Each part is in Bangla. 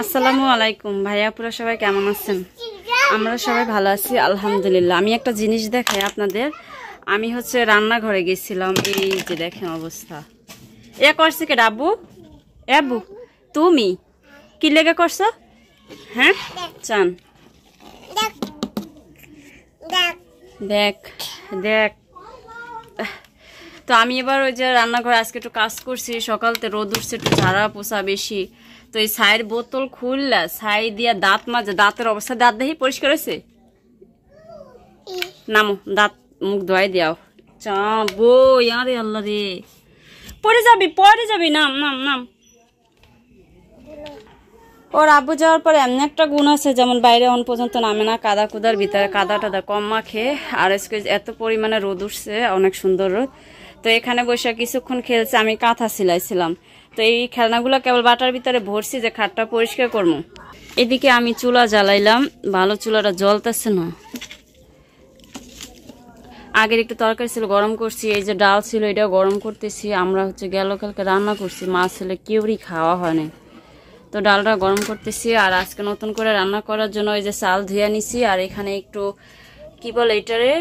আসসালামু আলাইকুম ভাইয়া, পুরো সবাই কেমন আছেন? আমরা সবাই ভালো আছি আলহামদুলিল্লাহ। আমি একটা জিনিস দেখাই আপনাদের। আমি রান্নাঘরে গেছিলাম, এই যে দেখেন অবস্থা। এ করছে কে আব্বু? আব্বু তুমি কি লেগে করছো? হ্যাঁ চান দেখ দেখ। তো আমি এবার ওই যে রান্নাঘরে আজকে একটু কাজ করছি, সকালতে রোদ উঠছে, একটু ঝাড়া পোছা বেশি। তো এই ছাইয়ের বোতল খুললা ছাই দিয়া দাঁত মাজে, দাঁতের অবস্থা দাঁত দেখি পরিষ্কার হয়েছে? নামো, দাঁত মুখ ধোয়াই দিয়াও। চাবো আরে আল্লাহ রে, পরে যাবি নাম নাম নাম। ওর আব্বু যাওয়ার পরে এমনি একটা গুণ আছে, যেমন বাইরে অন পর্যন্ত নামে না, কাদা কুদার ভিতরে কাদা টাদা কম মাখে। আর আজকে এত পরিমাণে রোদ উঠছে, অনেক সুন্দর রোদ। তো এখানে বসে কিছুক্ষণ খেলছে, আমি কাঁথা সিলাইছিলাম। তো এই খেলনাগুলো কেবল বাটার ভিতরে ভরছি যে খাটটা পরিষ্কার করবো। এদিকে আমি চুলা জ্বালাইলাম, ভালো চুলাটা জ্বলতেছে না। আগের একটু তরকারি ছিল গরম করছি, এই যে ডাল ছিল এটাও গরম করতেছি। আমরা গেল কালকে রান্না করছি, মাছ ছেলে কেউরই খাওয়া হয়নি, তো ডালটা গরম করতেছি। আর আজকে নতুন করে রান্না করার জন্য এই যে চাল ধুয়ে নিছি। আর এখানে একটু কি বলে এটারে,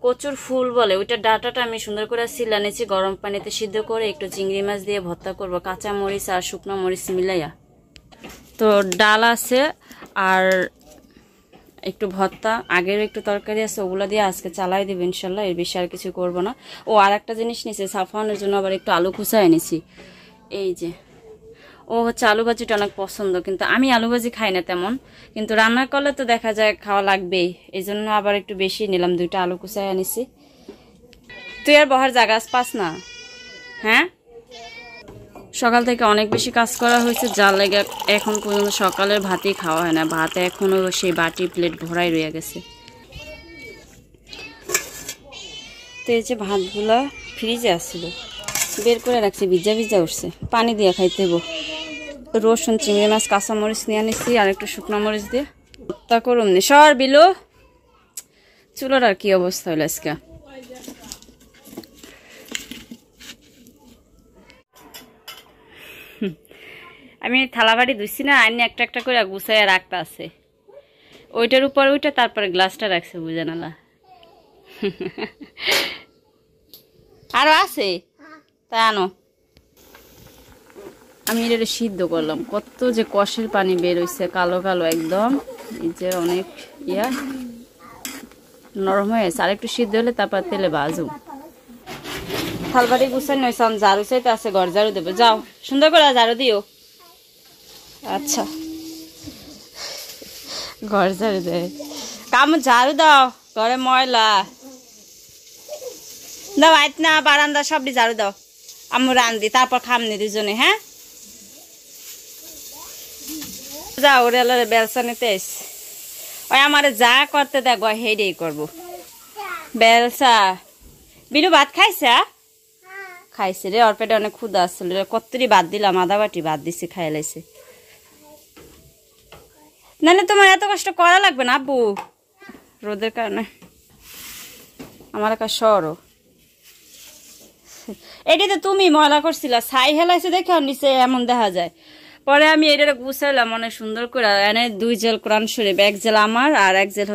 কচুর ফুল বলে, ওইটার ডাটাটা আমি সুন্দর করে সিলা নিয়েছি, গরম পানিতে সিদ্ধ করে একটু চিংড়ি মাছ দিয়ে ভর্তা করব, কাঁচা মরিচ আর শুকনো মরিচ মিলাইয়া। তো ডাল আছে আর একটু ভর্তা, আগের একটু তরকারি আছে, ওগুলো দিয়ে আজকে চালাই দেবো ইনশাল্লাহ। এর বেশি আর কিছু করবো না। ও আর একটা জিনিস নিয়েছে সাফানোর জন্য, আবার একটু আলু কুচায় এনেছি। এই যে ও আলু ভাজিটা অনেক পছন্দ, কিন্তু আমি আলু ভাজি খাই না তেমন, কিন্তু রান্না করলে তো দেখা যায় খাওয়া লাগবেই, এই জন্য আবার একটু বেশি নিলাম, 2টা আলু কুচায় আনিছি। তুই আর বহার জায়গা পাস না? হ্যাঁ, সকাল থেকে অনেক বেশি কাজ করা হয়েছে, যার লেগে এখন পর্যন্ত সকালের ভাতই খাওয়া হয় না। ভাত এখনো সেই বাটি প্লেট ভরাই রয়ে গেছে। তো এই যে ভাতগুলা ফ্রিজে আসছিল, বের করে রাখছি, ভিজা ভিজা উঠছে, পানি দিয়ে খাইতে হবো। রসুন, চিংড়ি মাছ, কাঁচা মরিচ নিয়ে নিচ্ছি আর একটু শুকনো মরিচ দিয়ে তা করুন নি। সর বিলো, চুলোর আর কি অবস্থা হলো আজকে। আমি থালা বাড়ি ধুইছি না, আইনি একটা একটা করে গুছাইয়া রাখতে আছে, ওইটার উপর ওইটা, তারপরে গ্লাসটা রাখছে, বুঝে নালা। আরো আছে তাই আনো। আমি এটা সিদ্ধ করলাম, কত যে কষের পানি বের হয়েছে, কালো কালো একদম, এই যে অনেক ইয়া নরম হয়েছে। আর একটু সিদ্ধ হলে তারপর তেলে ভাজু। থালবাড়ি গুছাই নইছে, ঝাড়ু চাইতে আছে, ঘর ঝাড়ু দেবো, যাও সুন্দর করে ঝাড়ু দিও। আচ্ছা, ঘর ঝাড়ু দে, কাম ঝাড়ু দাও, ঘরে ময়লা দাও, আইত না বারান্দা সবটি ঝাড়ু দাও। আমি রান্ধি, তারপর খামনি দুজনে। হ্যাঁ যাও, ওরে বেলসা নিতে এস, ওই আমার যা করতে দেখবো হেডেই করবো। বেলসা বিলু ভাত খাইছে? খাইছে রে, ওর পেটে অনেক ক্ষুদা আসছিল রে, কতটি ভাত দিলাম, আধা বাটি ভাত দিছি, খাই লাইছে। নাহলে তোমার এত কষ্ট করা লাগবে না আব্বু, রোদের কারণে। আমার কাছে সরো, এটি তো তুমি ময়লা করছিলা, ছাই হেলাইছে দেখে নিচে এমন দেখা যায়। পরে আমি এটা গুছাইলাম অনেক সুন্দর করে, এনে 2 জেল কোরআন শরীফ, 1 জেল আমার আর 1 জেল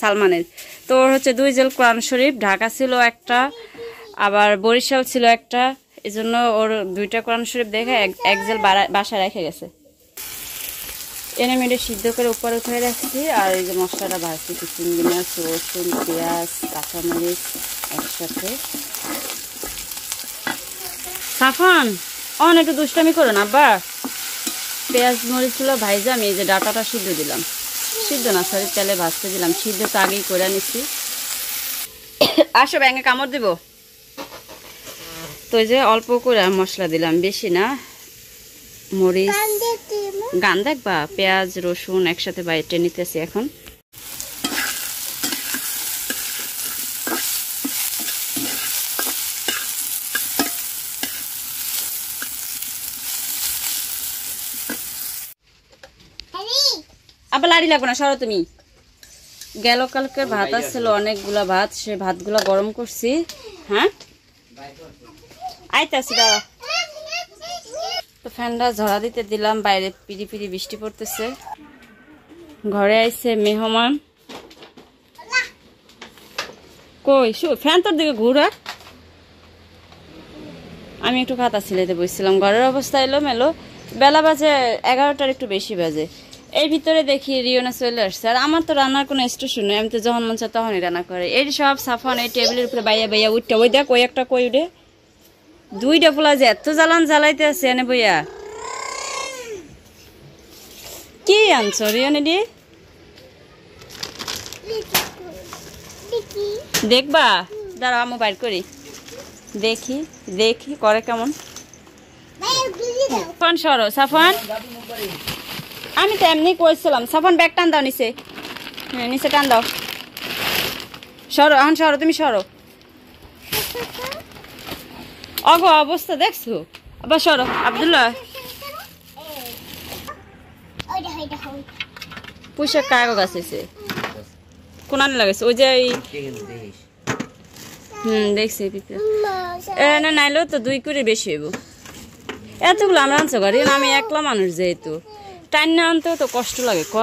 সালমানের। তো ওর 2 জেল কোরআন শরীফ, ঢাকা ছিল একটা, আবার বরিশাল ছিল একটা, এই জন্য ওর 2টা কোরআন শরীফ দেখে 1 জেল বাসায় রেখে গেছে। এনে মেয়েটা সিদ্ধ করে উপরে উঠে রাখছি। আর এই যে মশলাটা ভাজছি, চিংড়ি মাছ, রসুন, পেঁয়াজ, কাঁচামরিচ একসাথে। সাফান অনেক একটু দুষ্টামি করো না আব্বা। পেঁয়াজ মরিচগুলো ভাইজা আমি এই যে ডাটাটা সিদ্ধ দিলাম, সিদ্ধ না সরি তেলে ভাজতে দিলাম, সিদ্ধ তো আগেই করে নিচ্ছি। আসো ব্যাঙে কামড় দিব। তো এই যে অল্প করে মশলা দিলাম, বেশি না, মরিচ গান দেখবা, পেঁয়াজ রসুন একসাথে বাইটে নিতেছি এখন। আবার লাড়ি লাগবে না, সরো তুমি। গেল কালকের ভাত আসছিল অনেকগুলা ভাত, সে ভাতগুলা গরম করছি। হ্যাঁ আইতাছি দাঁড়া, তো ফ্যানটা ঝরা দিতে দিলাম, বাইরে পিড়ি পিড়ি বৃষ্টি পড়তেছে। ঘরে আইছে মেহমান। কই ফ্যান তোর দিকে ঘুরা। আমি একটু খাতা সিলাইতে বসছিলাম। ঘরের অবস্থা এলো মেলো, বেলা বাজে 11টার একটু বেশি বাজে। এর ভিতরে দেখি রিওনা চলে আসছে। আর আমার তো রান্নার কোনো স্টেশন নেই, আমি তো যখন মন চাই তখনই রান্না করে। এই সব সাফান এই টেবিলের উপরে বাইয়া বাইয়া উঠটা, ওই দেখ ওই একটা কই উঠে, 2টা পোলা যে এত জ্বালান জ্বালাইতে আছে এনে বইয়া। কি আনছো রিওনা ডি? দেখবা দাঁড়াও আমি বাইর করি, দেখি দেখি করে কেমন। সাফান সরো, সাফান আমি তো এমনি কইছিলাম। সাফান ব্যাগ টান দাও নিচে, হ্যাঁ নিচে টান দাও। সরো এখন, সরো তুমি সরো। অগো অবস্থা দেখছো, আবার সরো। আব্দুল্লাহ পুষাক কাগজ আছে কোন আনে লাগাইছে? ওই যে দেখছি না নাইলেও তো 2 করে বেশি হইব। এতগুলো আমরা আনছো গাড়ি, আমি একলা মানুষ যেহেতু টাইম না আনতেও তো কষ্ট লাগে। ক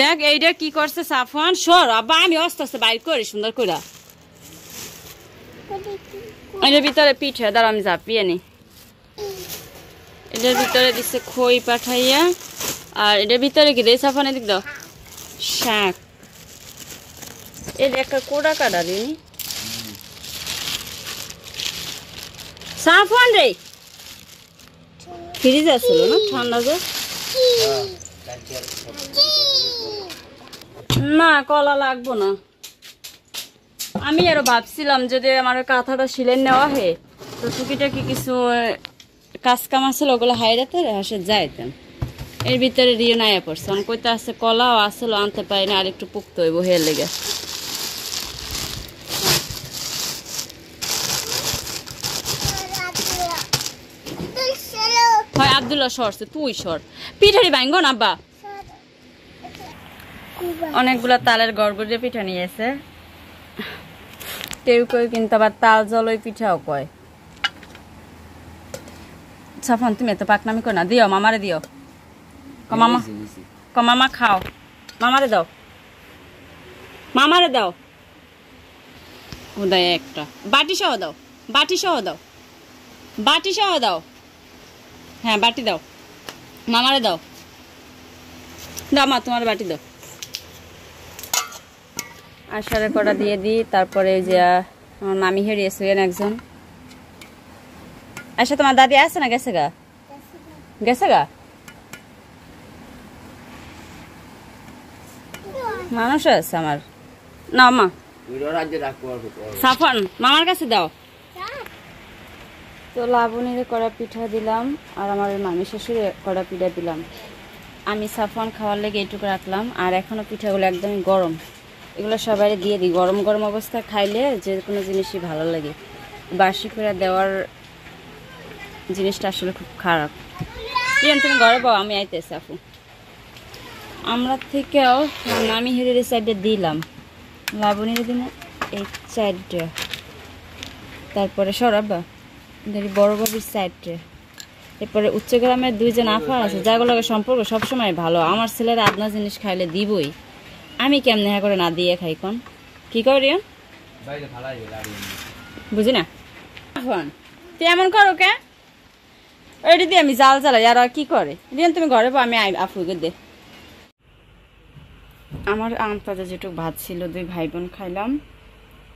দেখ এইটা কি করছে সাফওয়ান। সর আব্বা আমি আস্তে আস্তে বাইর করি সুন্দর করে। এটার ভিতরে পিঠা, দাঁড়া আমি ঝাঁপিয়ে নি। এটার ভিতরে দিচ্ছে খই পাঠাইয়া। আর এটার ভিতরে কি দেয় সাফওয়ান? এদিক দাও, শাক। এটা একটা কোড়া কাটা দিনি সাফওয়ান রে। ফ্রিজ আসছিল না ঠান্ডা যে, না কলা লাগবো না। আমি আরো ভাবছিলাম যদি আমার কাঁথাটা সিলাই নেওয়া হে তো টুকিটাকি কিছু কাজ কাম আসছিল ওগুলো হাইরাতে হাসে যাইতেন। এর ভিতরে রিও নাইয়া পড়ছে, আমি কইতে আছে কলাও আসলো আনতে পারি না, আর একটু পুক্ত হইব হের লেগে। হয় আব্দুল্লাহ সরছে, তুই সর। পিঠারি ভাঙ্গো না আব্বা। অনেকগুলা তালের গড়গড়িয়ে পিঠা নিয়েছে। কেউ কেউ কিন্তু আবার তাল জলই পিঠাও কয়। সাফান তুমি এত পাকনামি কর না, দিও মামারে দিও। মামা মামা খাও, মামারে দাও, মামারে দাও। উদয় একটা বাটি সহ দাও, বাটি সহ দাও, বাটি সহ দাও। হ্যাঁ বাটি দাও, মামারে দাও, দাও মা তোমার বাটি দাও। আষাঢ়ে কটা দিয়ে দিই। তারপরে যে আমার মামি হেরিয়েছে একজন। আচ্ছা তোমার দাদি আছে না গেছে গা? গেছে গা মানুষ আছে আমার। না মা সাফান মামার কাছে দাও। তো লাবণীরে কড়া পিঠা দিলাম আর আমার মামি শ্বশুরে কড়া পিঠা দিলাম। আমি সাফান খাওয়ার লেগে এইটুকু রাখলাম। আর এখনো পিঠাগুলো একদমই গরম, এগুলো সবাই দিয়ে দিই। গরম গরম অবস্থায় খাইলে যে কোনো জিনিসই ভালো লাগে। বাসি করে দেওয়ার জিনিসটা আসলে খুব খারাপ। তুমি ঘরে পাও, আমি আইতেছি আপু। আমরা থেকেও আমি হেরের সাইডে দিলাম, লাবণীর দিন এই সাইডটা। তারপরে সরাবা বড় বাবির সাইডে। এরপরে উচ্চগ্রামের 2 জন আফা আছে যাগুলোকে সম্পর্ক সবসময় ভালো। আমার ছেলেরা আদনা জিনিস খাইলে দিবই, আমি কেমনে হ্যাঁ করে না দিয়ে খাই কোন কি করি বুঝি না। তুই এমন করো কে? ওইটা দিয়ে আমি জাল জ্বালাই আর কি করে। রিয়ান তুমি ঘরে পা, আমি আফুকে দে। আমার আন্তাজে যেটুকু ভাত ছিল 2 ভাই বোন খাইলাম।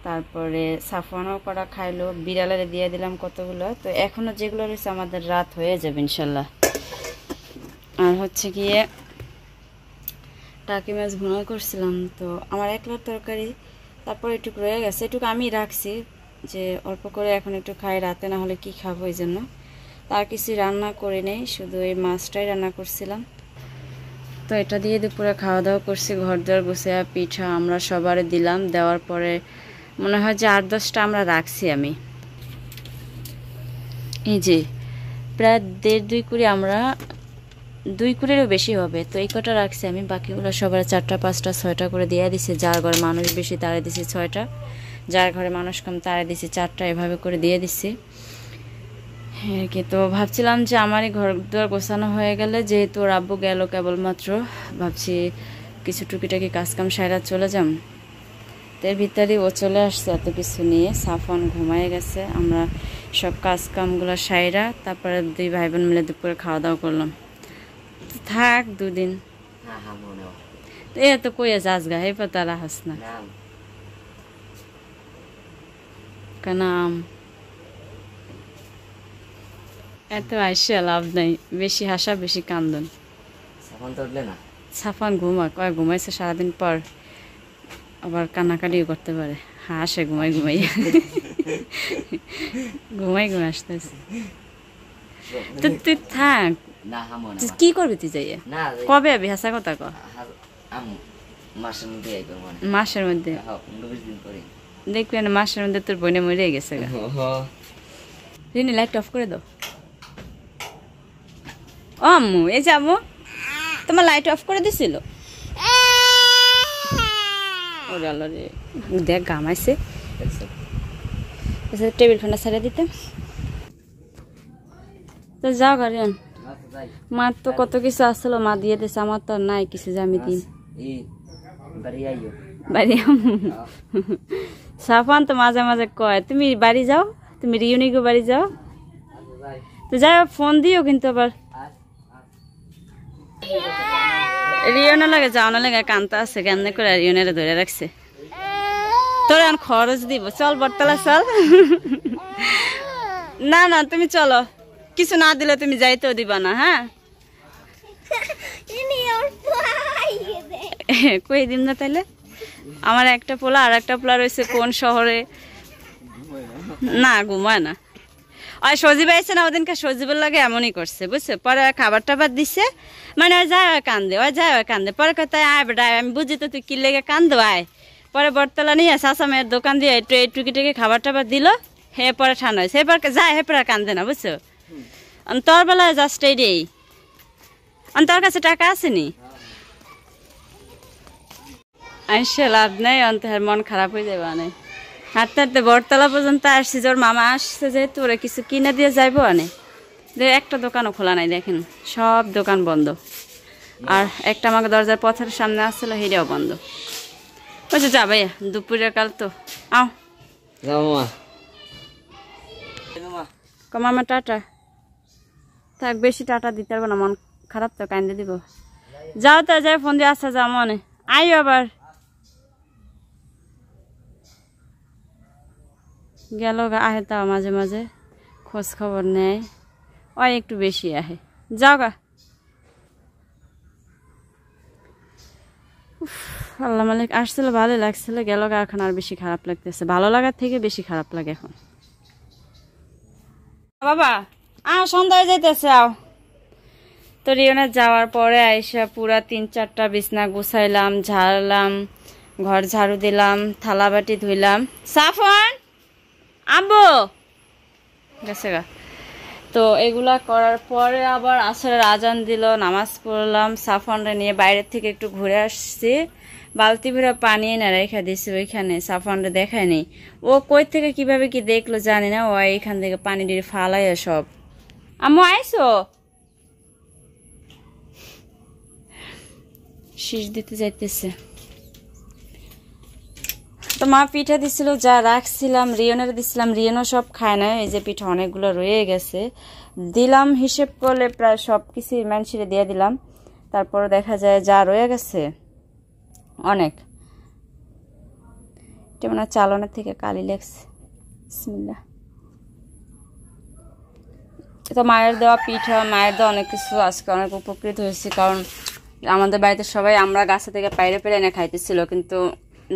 তারপরে সাফওয়ানও করা খাইলো, বিড়ালের দিয়ে দিলাম কতগুলো। তো এখনো যেগুলো রয়েছে আমাদের রাত হয়ে যাবে ইনশাল্লাহ। আর হচ্ছে গিয়ে টাকি মাছ ভুনা করছিলাম, তো আমার একলার তরকারি তারপর একটু রয়ে গেছে, এটুকু আমি রাখছি যে অল্প করে এখন একটু খাই, রাতে না হলে কি খাবো এই জন্য। তার কিছু রান্না করে নেই, শুধু এই মাছটাই রান্না করছিলাম। তো এটা দিয়ে দুপুরে খাওয়া দাওয়া করছি। ঘর দুয়ার গুছিয়ে পিঠা আমরা সবারে দিলাম। দেওয়ার পরে মনে হয় যে 8-10টা আমরা রাখছি। আমি এই যে প্রায় 1.5-2 কুড়ি, আমরা 2 কুড়িরও বেশি হবে। তো এই কটা রাখছি আমি, বাকিগুলো সবার 4টা 5টা 6টা করে দিয়ে দিছি। যার ঘরে মানুষ বেশি তারে দিছি 6টা, যার ঘরে মানুষ কম তারে দিছি 4টা, এভাবে করে দিয়ে দিছি। আর কি। তো ভাবছিলাম যে আমারই ঘর দুয়ার গোছানো হয়ে গেলে, যেহেতু ওর আব্বু গেল কেবলমাত্র, ভাবছি কিছু টুকিটাকি কাজকাম সাইরা চলে যাম। তো এর ভিতরে ও চলে আসছে এত কিছু নিয়ে। সাফন ঘুমায় গেছে, আমরা সব কাজকামগুলো সাইরা তারপরে 2 ভাই বোন মিলে দুপুরে খাওয়া দাওয়া করলাম। তো থাক 2 দিন। তো এ তো কইয়া যাস গা, এই পর তারা হাস না কানাম। এত আইসা লাভ নাই, বেশি হাসা বেশি কান্দন। সাফান ঘুমাক, ঘুমাইছে সারাদিন পর, আবার কান্নাকাটিও করতে পারে। হাসে ঘুমাই ঘুমাই ঘুমাই ঘুমাই আসতেছে। তো তুই থাক, কি করবি তুই যাইয়া? কবে আবি? হাসা কথা ক। মাসের মধ্যে দেখবি না, মাসের মধ্যে তোর বোনে মরে গেছে। রিনি লাইট অফ করে দাও। ও আম্মু, এই যে আম্মু তোমার লাইট অফ করে দিছিল। ওরে আল্লাহ রে, দেখ ঘামাইছে। টেবিল ফ্যানটা ছেড়ে দিতে। তো যাও গাড়ি। মার তো কত কিছু আসলো, মা দিয়ে দিছে, আমার তো নাই কিছু যে আমি দিন। বাড়ি সাফান তো মাঝে মাঝে কয় তুমি বাড়ি যাও, তুমি রিউনিগো বাড়ি যাও। তো যাই হোক, ফোন দিও কিন্তু আবার। রিয়নের লাগে যাও না লাগে, কান্তা আছে কেমনে করে রিয়নের ধরে রাখছে। তোর এখন খরচ দিব, চল বটতলা চল। না না তুমি চলো, কিছু না দিলে তুমি যাইতেও দিবা না। হ্যাঁ কই দিম না তাইলে? আমার একটা পোলা, আর একটা পোলা রয়েছে কোন শহরে, না ঘুমায় না। আর সজীব আইসে না ওদিনকে, সজীবের লাগে এমনই করছে বুঝছো। পরে খাবার টাবার দিছে, মানে ওই যায় কান্দে, ওই যায় কান্দে। পরে কোথায় আয় বেটা, আমি বুঝি তো তুই কি লেগে কান্দো, আয়। পরে বটতলা নিয়ে শাসা মেয়ের দোকান দিয়ে একটু টুকি টুকি খাবার টাবার দিল। হে পরে ঠান্ডা হয়েছে, এবার যায়, হে পরে কান্দে না বুঝছো। তোর বেলায় জাস্ট এইটাই, তোর কাছে টাকা আসেনি, আসছে লাভ নেই, অন্তর মন খারাপ হয়ে যাবে অনেক। হাঁটতে হাঁটতে বটতলা পর্যন্ত আসছি, ওর মামা আসছে যেহেতু ওরা কিছু কিনে দিয়ে যাইবো অনেক। একটা দোকানও খোলা নাই, দেখেন সব দোকান বন্ধ। আর একটা আমাকে দরজার পথের সামনে আসছিল, সেটাও বন্ধ। বলছে যা ভাইয়া, দুপুরের কাল তো আও। মামা টাটা থাক, বেশি টাটা দিতে পারবো না, মন খারাপ তো, কান্দে দিব। যাও তো, যাই ফোন দিয়ে আসা, যাও মনে আইও আবার। গেল আহে, তাও মাঝে মাঝে খোঁজ খবর নেয়, ওই একটু বেশি আহে। যাও গা। আল্লাহ মালিক, আসছিল ভালো লাগছিল, গেল গা, এখন আর বেশি খারাপ লাগতেছে। ভালো লাগার থেকে বেশি খারাপ লাগে এখন। বাবা সন্ধ্যায় যাইতেছে আও। তো রিয়নের যাওয়ার পরে আইসা পুরা 3-4টা বিছনা গুছাইলাম, ঝাড়লাম, ঘর ঝাড়ু দিলাম, থালা বাটি ধুইলাম। সাফন আব্বু গেছে গা। তো এগুলা করার পরে আবার আসরের আজান দিল, নামাজ পড়লাম। সাফনরে নিয়ে বাইরের থেকে একটু ঘুরে আসছি, বালতি ভরে পানি এনে রেখে দিছি ওইখানে। সাফনরে দেখায় নেই, ও কই থেকে কিভাবে কি দেখলো জানি না, ও এইখান থেকে পানি দিয়ে ফালাইয়া সব। আম্মু আইসো? শীষ দিতে যাইতেছে। তো মা পিঠা দিছিল, যা রাখছিলাম রিয়নের দিছিলাম, রিয়নও সব খায় না। এই যে পিঠা অনেকগুলো রয়ে গেছে, দিলাম হিসেব করলে প্রায় সব কিছুই মানুষের দিয়ে দিলাম। তারপর দেখা যায় যা রয়ে গেছে অনেক। এটা মনে হয় চালনের থেকে কালি লেগছে। বিসমিল্লাহ। তো মায়ের দেওয়া পিঠা, মায়ের দেওয়া অনেক কিছু, আজকে অনেক উপকৃত হয়েছি। কারণ আমাদের বাড়িতে সবাই আমরা গাছে থেকে পাইরে পেরে এনে খাইতেছিল, কিন্তু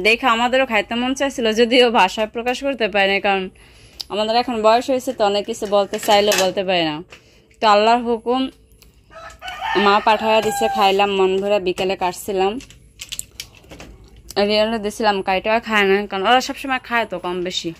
দেখে আমাদেরও খাইতে মন চাইছিল, যদিও ভাষায় প্রকাশ করতে পারি না, কারণ আমাদের এখন বয়স হয়েছে, তো অনেক কিছু বলতে চাইলেও বলতে পারি না। তো আল্লাহর হুকুম, মা পাঠাইয়া দিছে, খাইলাম মন ভরে। বিকেলে কাটছিলাম, রিয়ালে দিছিলাম, কাইটাও খায় না, কারণ ওরা সবসময় খায় তো কম বেশি।